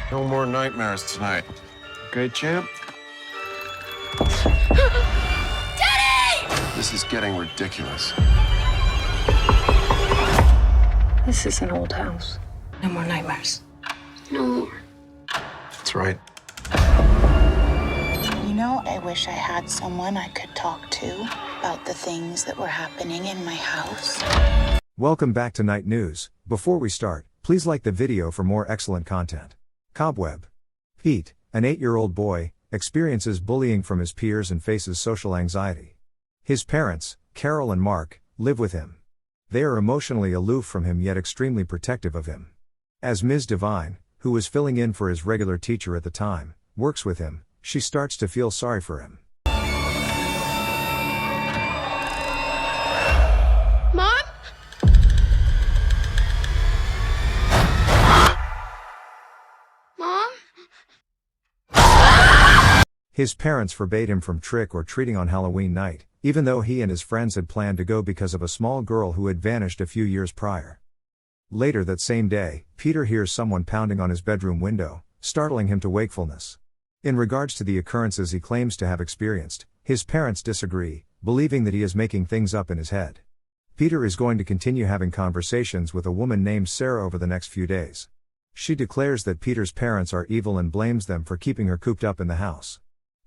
No more nightmares tonight. Okay, champ? Daddy! This is getting ridiculous. This is an old house. No more nightmares. No more. That's right. You know, I wish I had someone I could talk to about the things that were happening in my house. Welcome back to Night News. Before we start, please like the video for more excellent content. CoBweB. Pete, an 8-year-old boy, experiences bullying from his peers and faces social anxiety. His parents, Carol and Mark, live with him. They are emotionally aloof from him yet extremely protective of him. As Ms. Devine, who was filling in for his regular teacher at the time, works with him, she starts to feel sorry for him. Mom? Mom? His parents forbade him from trick or treating on Halloween night, even though he and his friends had planned to go because of a small girl who had vanished a few years prior. Later that same day, Peter hears someone pounding on his bedroom window, startling him to wakefulness. In regards to the occurrences he claims to have experienced, his parents disagree, believing that he is making things up in his head. Peter is going to continue having conversations with a woman named Sarah over the next few days. She declares that Peter's parents are evil and blames them for keeping her cooped up in the house.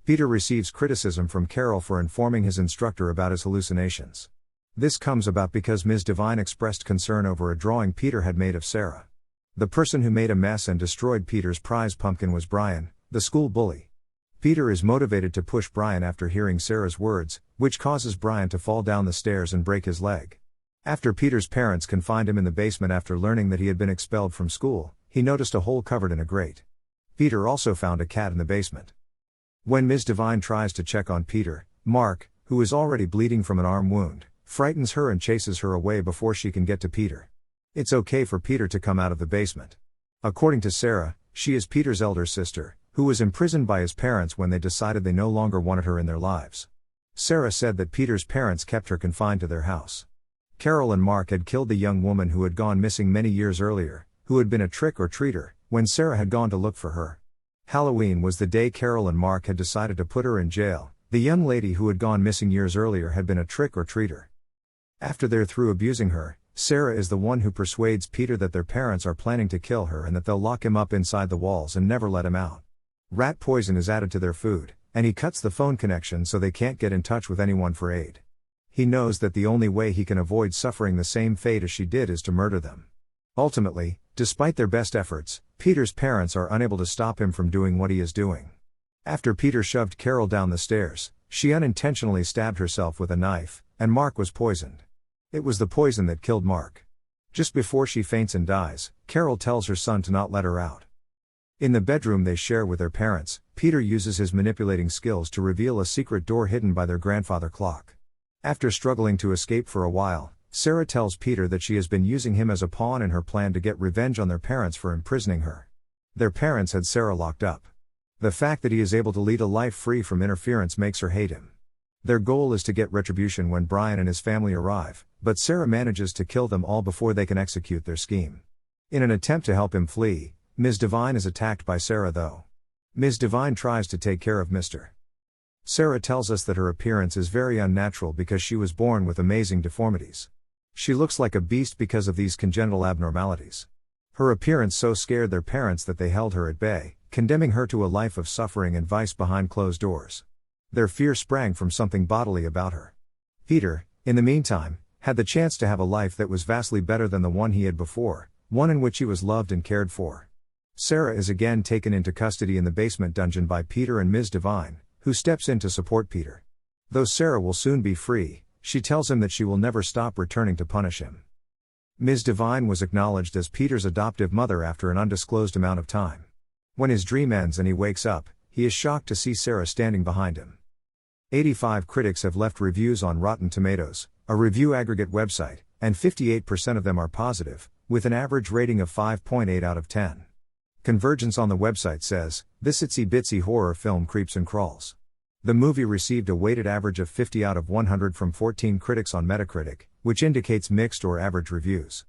Peter receives criticism from Carol for informing his instructor about his hallucinations. This comes about because Ms. Devine expressed concern over a drawing Peter had made of Sarah. The person who made a mess and destroyed Peter's prize pumpkin was Brian, the school bully. Peter is motivated to push Brian after hearing Sarah's words, which causes Brian to fall down the stairs and break his leg. After Peter's parents confined him in the basement after learning that he had been expelled from school, he noticed a hole covered in a grate. Peter also found a cat in the basement. When Ms. Devine tries to check on Peter, Mark, who is already bleeding from an arm wound, frightens her and chases her away before she can get to Peter. It's okay for Peter to come out of the basement. According to Sarah, she is Peter's elder sister, who was imprisoned by his parents when they decided they no longer wanted her in their lives. Sarah said that Peter's parents kept her confined to their house. Carol and Mark had killed the young woman who had gone missing many years earlier, who had been a trick-or-treater, when Sarah had gone to look for her. Halloween was the day Carol and Mark had decided to put her in jail. The young lady who had gone missing years earlier had been a trick-or-treater. After they're through abusing her, Sarah is the one who persuades Peter that their parents are planning to kill her and that they'll lock him up inside the walls and never let him out. Rat poison is added to their food, and he cuts the phone connection so they can't get in touch with anyone for aid. He knows that the only way he can avoid suffering the same fate as she did is to murder them. Ultimately, despite their best efforts, Peter's parents are unable to stop him from doing what he is doing. After Peter shoved Carol down the stairs, she unintentionally stabbed herself with a knife, and Mark was poisoned. It was the poison that killed Mark. Just before she faints and dies, Carol tells her son to not let her out. In the bedroom they share with their parents, Peter uses his manipulating skills to reveal a secret door hidden by their grandfather clock. After struggling to escape for a while, Sarah tells Peter that she has been using him as a pawn in her plan to get revenge on their parents for imprisoning her. Their parents had Sarah locked up. The fact that he is able to lead a life free from interference makes her hate him. Their goal is to get retribution when Brian and his family arrive, but Sarah manages to kill them all before they can execute their scheme. In an attempt to help him flee, Ms. Devine is attacked by Sarah though. Ms. Devine tries to take care of Mr. Sarah tells us that her appearance is very unnatural because she was born with amazing deformities. She looks like a beast because of these congenital abnormalities. Her appearance so scared their parents that they held her at bay, condemning her to a life of suffering and vice behind closed doors. Their fear sprang from something bodily about her. Peter, in the meantime, had the chance to have a life that was vastly better than the one he had before, one in which he was loved and cared for. Sarah is again taken into custody in the basement dungeon by Peter and Ms. Devine, who steps in to support Peter. Though Sarah will soon be free, she tells him that she will never stop returning to punish him. Ms. Devine was acknowledged as Peter's adoptive mother after an undisclosed amount of time. When his dream ends and he wakes up, he is shocked to see Sarah standing behind him. 85 critics have left reviews on Rotten Tomatoes, a review aggregate website, and 58% of them are positive, with an average rating of 5.8 out of 10. Convergence on the website says, "This itsy-bitsy horror film creeps and crawls." The movie received a weighted average of 50 out of 100 from 14 critics on Metacritic, which indicates mixed or average reviews.